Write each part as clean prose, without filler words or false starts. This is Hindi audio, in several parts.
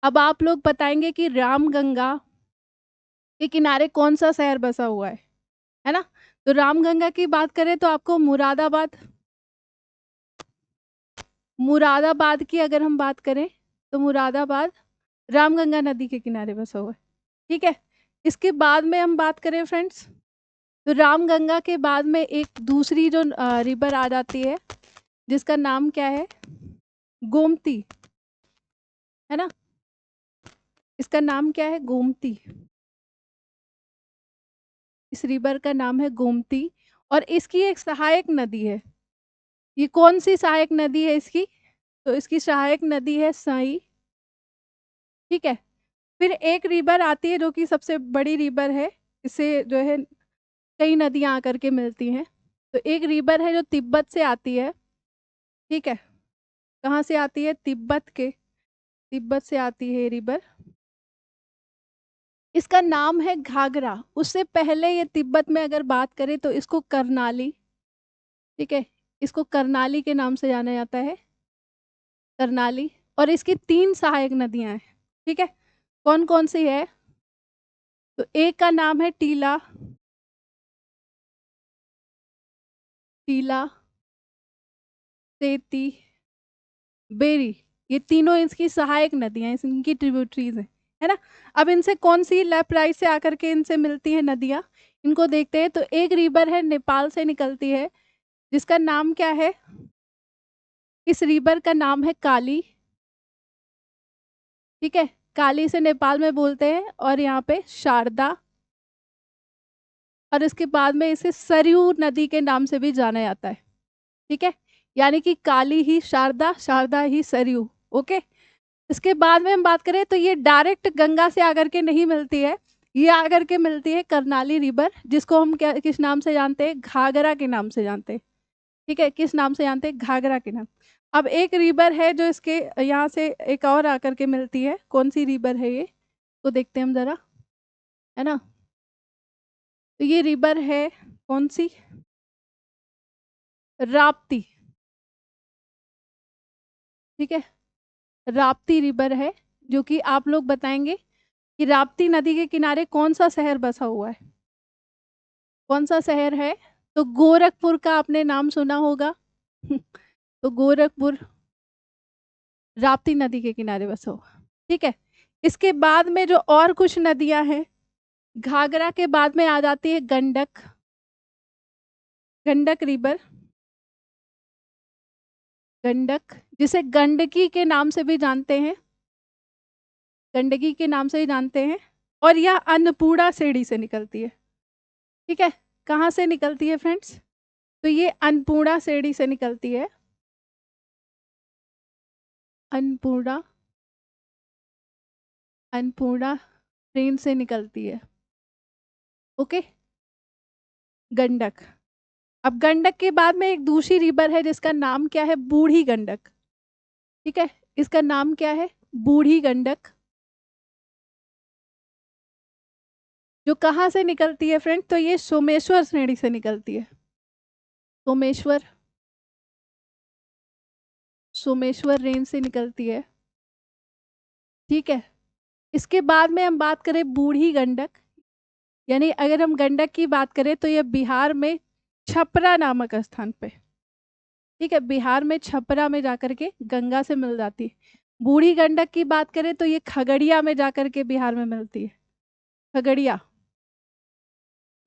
अब आप लोग बताएंगे कि रामगंगा के किनारे कौन सा शहर बसा हुआ है ना। तो रामगंगा की बात करें तो आपको मुरादाबाद, मुरादाबाद की अगर हम बात करें तो मुरादाबाद रामगंगा नदी के किनारे बसा हुआ है। ठीक है, इसके बाद में हम बात करें फ्रेंड्स, तो रामगंगा के बाद में एक दूसरी जो रिवर आ जाती है जिसका नाम क्या है, गोमती, है ना। इसका नाम क्या है, गोमती। इस रिवर का नाम है गोमती और इसकी एक सहायक नदी है। ये कौन सी सहायक नदी है इसकी, तो इसकी सहायक नदी है सई। ठीक है, फिर एक रिवर आती है जो कि सबसे बड़ी रिवर है, इससे जो है कई नदियां आकर के मिलती हैं। तो एक रिवर है जो तिब्बत से आती है। ठीक है, कहाँ से आती है, तिब्बत से आती है ये रिवर। इसका नाम है घाघरा। उससे पहले ये तिब्बत में अगर बात करें तो इसको करनाली, ठीक है, इसको करनाली के नाम से जाना जाता है, करनाली। और इसकी 3 सहायक नदियां हैं। ठीक है, कौन कौन सी है, तो एक का नाम है टीला, टीला, सेती, बेरी। ये तीनों इसकी सहायक नदियां, इनकी ट्रिब्यूटरीज हैं, है ना। अब इनसे कौन सी लेफ्ट राइट से आकर के इनसे मिलती है नदियां, इनको देखते हैं। तो एक रिवर है नेपाल से निकलती है जिसका नाम क्या है, इस रिवर का नाम है काली। ठीक है, काली से नेपाल में बोलते हैं, और यहाँ पे शारदा, और इसके बाद में इसे सरयू नदी के नाम से भी जाना जाता है। ठीक है, यानी कि काली ही शारदा, शारदा ही सरयू। ओके, इसके बाद में हम बात करें तो ये डायरेक्ट गंगा से आकर के नहीं मिलती है, ये आकर के मिलती है करनाली रिवर, जिसको हम क्या किस नाम से जानते हैं, घाघरा के नाम से जानते हैं। ठीक है, किस नाम से जानते हैं, घाघरा के नाम। अब एक रिवर है जो इसके यहाँ से एक और आकर के मिलती है, कौन सी रिवर है ये, तो देखते हैं हम जरा, है ना। तो ये रिवर है कौन सी, राप्ती। ठीक है, राप्ती रिवर है, जो कि आप लोग बताएंगे कि राप्ती नदी के किनारे कौन सा शहर बसा हुआ है, कौन सा शहर है, तो गोरखपुर का आपने नाम सुना होगा। तो गोरखपुर राप्ती नदी के किनारे बसा हुआ। ठीक है, इसके बाद में जो और कुछ नदियां हैं, घाघरा के बाद में आ जाती है गंडक, गंडक रिवर, गंडक जिसे गंडकी के नाम से भी जानते हैं, गंडकी के नाम से ही जानते हैं। और यह अन्नपूर्णा श्रेणी से निकलती है। ठीक है, कहाँ से निकलती है फ्रेंड्स, तो ये अन्नपूर्णा श्रेणी से निकलती है, अन्नपूर्णा, अन्नपूर्णा ट्रेन से निकलती है। ओके, गंडक। अब गंडक के बाद में एक दूसरी रिवर है जिसका नाम क्या है, बूढ़ी गंडक। ठीक है, इसका नाम क्या है, बूढ़ी गंडक, जो कहाँ से निकलती है फ्रेंड, तो ये सोमेश्वर श्रेणी से निकलती है, सोमेश्वर, सोमेश्वर रेंज से निकलती है। ठीक है, इसके बाद में हम बात करें बूढ़ी गंडक, यानी अगर हम गंडक की बात करें तो ये बिहार में छपरा नामक स्थान पे, ठीक है, बिहार में छपरा में जाकर के गंगा से मिल जाती है। बूढ़ी गंडक की बात करें तो ये खगड़िया में जाकर के बिहार में मिलती है, खगड़िया।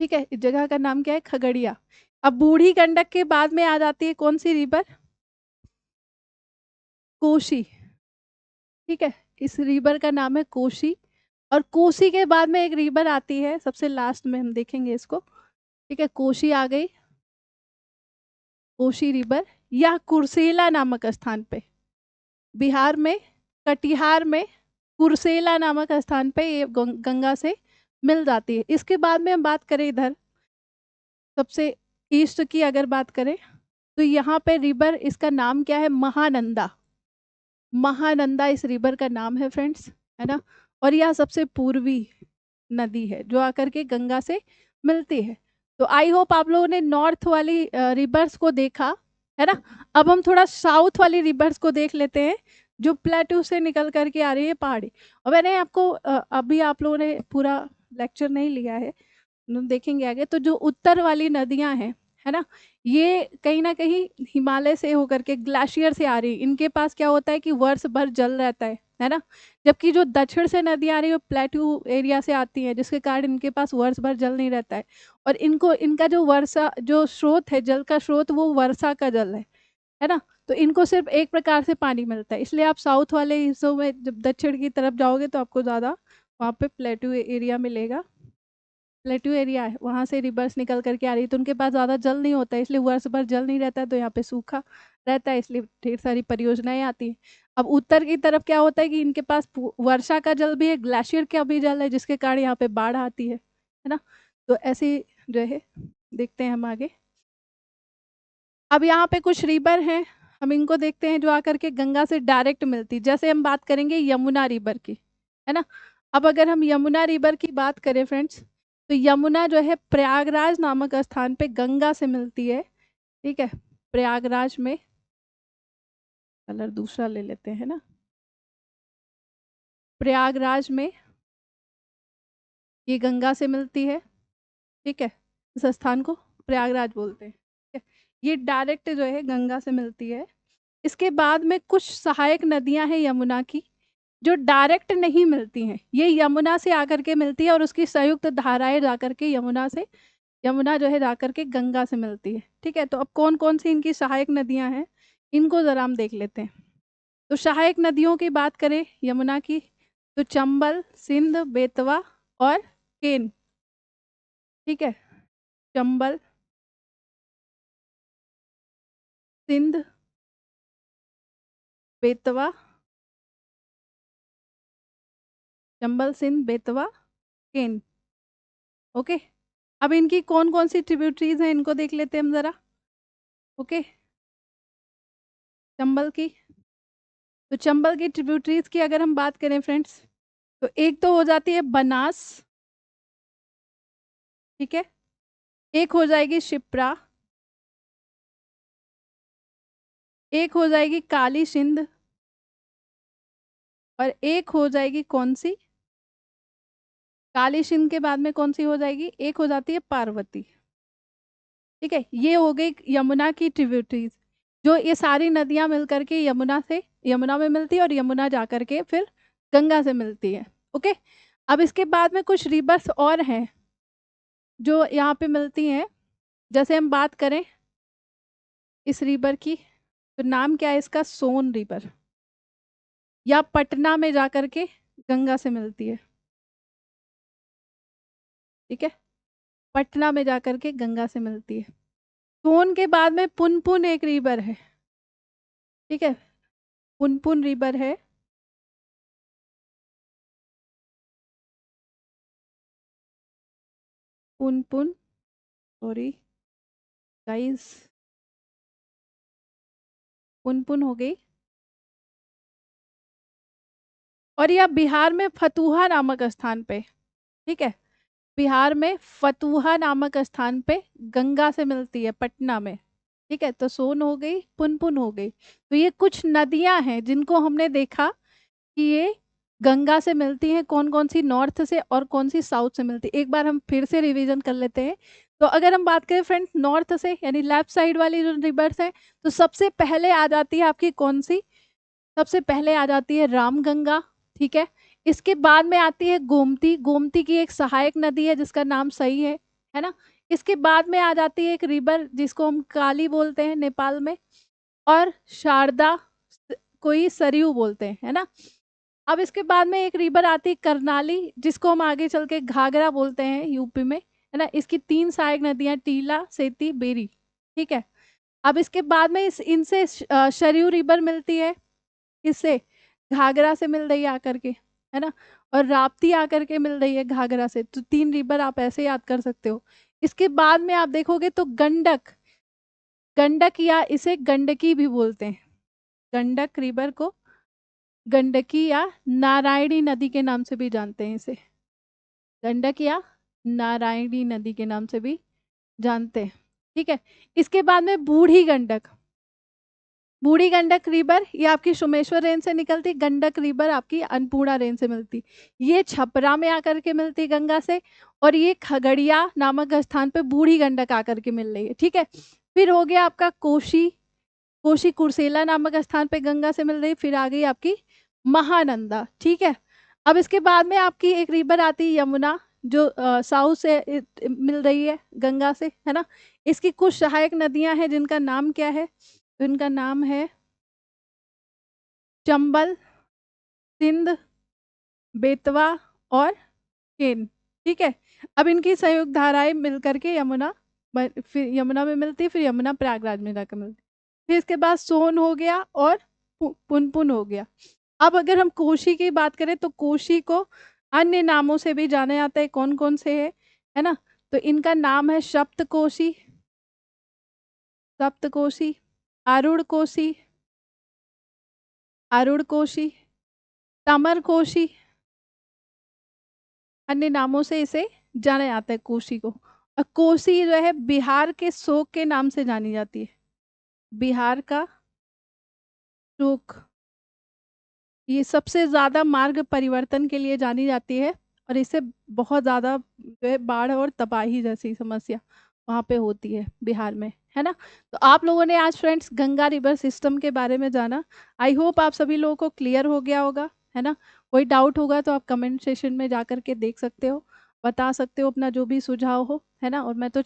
ठीक है, इस जगह का नाम क्या है, खगड़िया। अब बूढ़ी गंडक के बाद में आ जाती है कौन सी रिवर, कोसी। ठीक है, इस रिवर का नाम है कोसी। और कोसी के बाद में एक रिवर आती है, सबसे लास्ट में हम देखेंगे इसको। ठीक है, कोसी आ गई, कोसी रिवर, या कुर्सेला नामक स्थान पे, बिहार में कटिहार में कुर्सेला नामक स्थान पे ये गंगा से मिल जाती है। इसके बाद में हम बात करें इधर सबसे ईस्ट की अगर बात करें तो यहाँ पे रिवर, इसका नाम क्या है, महानंदा, महानंदा इस रिवर का नाम है फ्रेंड्स, है ना। और यह सबसे पूर्वी नदी है जो आकर के गंगा से मिलती है। तो आई होप आप लोगों ने नॉर्थ वाली रिवर्स को देखा, है ना। अब हम थोड़ा साउथ वाली रिवर्स को देख लेते हैं। जो प्लेटू से निकल करके आ रही है पहाड़ी। और मैंने आपको अभी आप लोगों ने पूरा लेक्चर नहीं लिया है, देखेंगे आगे, तो जो उत्तर वाली नदियां हैं, है ना, ये कहीं ना कहीं हिमालय से होकर के ग्लेशियर से आ रही, इनके पास क्या होता है कि वर्ष भर जल रहता है ना। जबकि जो दक्षिण से नदियां आ रही है वो प्लेटू एरिया से आती है, जिसके कारण इनके पास वर्ष भर जल नहीं रहता है। और इनको इनका जो वर्षा जो स्रोत है, जल का स्रोत, वो वर्षा का जल है ना। तो इनको सिर्फ एक प्रकार से पानी मिलता है, इसलिए आप साउथ वाले हिस्सों में जब दक्षिण की तरफ जाओगे तो आपको ज़्यादा वहाँ पे प्लेटू एरिया मिलेगा। प्लेटू एरिया है, वहाँ से रिवर्स निकल करके आ रही है, तो उनके पास ज़्यादा जल नहीं होता है, इसलिए वर्ष भर जल नहीं रहता है, तो यहाँ पे सूखा रहता है, इसलिए ढेर सारी परियोजनाएं आती हैं। अब उत्तर की तरफ क्या होता है कि इनके पास वर्षा का जल भी है, ग्लेशियर का भी जल है, जिसके कारण यहाँ पे बाढ़ आती है ना। तो ऐसे जो है देखते हैं हम आगे। अब यहाँ पे कुछ रिवर हैं, हम इनको देखते हैं जो आकर के गंगा से डायरेक्ट मिलती, जैसे हम बात करेंगे यमुना रिवर की, है ना। अब अगर हम यमुना रिवर की बात करें फ्रेंड्स, तो यमुना जो है प्रयागराज नामक स्थान पे गंगा से मिलती है, ठीक है। प्रयागराज में, कलर दूसरा ले लेते हैं ना, प्रयागराज में ये गंगा से मिलती है, ठीक है। इस स्थान को प्रयागराज बोलते हैं, ठीक है? ये डायरेक्ट जो है गंगा से मिलती है। इसके बाद में कुछ सहायक नदियां हैं यमुना की, जो डायरेक्ट नहीं मिलती हैं, ये यमुना से आकर के मिलती है, और उसकी संयुक्त धाराएं जाकर के यमुना जो है जाकर के गंगा से मिलती है, ठीक है। तो अब कौन कौन सी इनकी सहायक नदियां हैं, इनको जरा हम देख लेते हैं। तो सहायक नदियों की बात करें यमुना की, तो चंबल, सिंध, बेतवा और केन, ठीक है। चंबल, सिंध, बेतवा, चंबल, सिंध, बेतवा, केन, ओके। अब इनकी कौन कौन सी ट्रिब्यूटरीज हैं, इनको देख लेते हैं हम जरा, ओके। चंबल की, तो चंबल की ट्रिब्यूटरीज की अगर हम बात करें फ्रेंड्स, तो एक तो हो जाती है बनास, ठीक है। एक हो जाएगी शिप्रा, एक हो जाएगी काली सिंध, और एक हो जाएगी कौन सी, काली सिंध के बाद में कौन सी हो जाएगी, एक हो जाती है पार्वती, ठीक है। ये हो गई यमुना की ट्रिब्यूटरीज, जो ये सारी नदियां मिलकर के यमुना में मिलती है, और यमुना जाकर के फिर गंगा से मिलती है, ओके। अब इसके बाद में कुछ रिवर्स और हैं जो यहाँ पे मिलती हैं, जैसे हम बात करें इस रिवर की, तो नाम क्या है इसका, सोन रिवर, या पटना में जाकर के गंगा से मिलती है, ठीक है। पटना में जाकर के गंगा से मिलती है। सोन के बाद में पुनपुन एक रिवर है, ठीक है। पुनपुन रिवर है, पुनपुन, सॉरी गाइस, पुनपुन हो गई। और यह बिहार में फतुहा नामक स्थान पे, ठीक है, बिहार में फतुहा नामक स्थान पे गंगा से मिलती है, पटना में, ठीक है। तो सोन हो गई, पुनपुन हो गई। तो ये कुछ नदियां हैं जिनको हमने देखा कि ये गंगा से मिलती हैं, कौन कौन सी नॉर्थ से और कौन सी साउथ से मिलती है, एक बार हम फिर से रिवीजन कर लेते हैं। तो अगर हम बात करें फ्रेंड्स नॉर्थ से, यानी लेफ्ट साइड वाली जो रिवर्स है, तो सबसे पहले आ जाती है आपकी कौन सी, सबसे पहले आ जाती है रामगंगा, ठीक है। इसके बाद में आती है गोमती, गोमती की एक सहायक नदी है जिसका नाम सही है ना। इसके बाद में आ जाती है एक रिवर जिसको हम काली बोलते हैं नेपाल में, और शारदा, कोई सरयू बोलते हैं, है ना। अब इसके बाद में एक रिवर आती है करनाली, जिसको हम आगे चल के घाघरा बोलते हैं यूपी में, है ना। इसकी 3 सहायक नदियां, टीला, सेती, बेरी, ठीक है। अब इसके बाद में इनसे सरयू रिवर मिलती है, इससे घाघरा से मिल रही है आकर के, है ना। और राप्ती आकर के मिल रही है घाघरा से, तो 3 रिवर आप ऐसे याद कर सकते हो। इसके बाद में आप देखोगे तो गंडक, गंडक या इसे गंडकी भी बोलते हैं, गंडक रिवर को गंडकी या नारायणी नदी के नाम से भी जानते हैं इसे, गंडक या नारायणी नदी के नाम से भी जानते हैं, ठीक है। इसके बाद में बूढ़ी गंडक, बूढ़ी गंडक रिवर ये आपकी सोमेश्वर रेंज से निकलती, गंडक रिवर आपकी अन्नपूर्णा रेंज से मिलती। ये छपरा में आकर के मिलती गंगा से, और ये खगड़िया नामक स्थान पे बूढ़ी गंडक आकर के मिल रही है, ठीक है। फिर हो गया आपका कोशी, कोशी कुर्सेला नामक स्थान पे गंगा से मिल रही, फिर आ गई आपकी महानंदा, ठीक है। अब इसके बाद में आपकी एक रिवर आती है यमुना, जो साउथ से मिल रही है गंगा से, है ना। इसकी कुछ सहायक नदियां हैं जिनका नाम क्या है, तो इनका नाम है चंबल, सिंध, बेतवा और केन, ठीक है। अब इनकी संयुक्त धाराएं मिलकर के यमुना, फिर यमुना में मिलती, फिर यमुना प्रयागराज में जाकर मिलती। फिर इसके बाद सोन हो गया और पुनपुन हो गया। अब अगर हम कोशी की बात करें तो कोशी को अन्य नामों से भी जाना जाता है, कौन कौन से है ना। तो इनका नाम है सप्तकोशी, सप्तकोशी, अरुण कोशी, अरुण कोशी, तमर कोशी, अन्य नामों से इसे जाना जाता है कोशी को। और कोसी जो है बिहार के शोक के नाम से जानी जाती है, बिहार का शोक। ये सबसे ज्यादा मार्ग परिवर्तन के लिए जानी जाती है, और इससे बहुत ज्यादा जो है बाढ़ और तबाही जैसी समस्या वहाँ पे होती है बिहार में, है ना। तो आप लोगों ने आज फ्रेंड्स गंगा रिवर सिस्टम के बारे में जाना। आई होप आप सभी लोगों को क्लियर हो गया होगा, है ना। कोई डाउट होगा तो आप कमेंट सेशन में जा कर के देख सकते हो, बता सकते हो अपना जो भी सुझाव हो, है ना। और मैं तो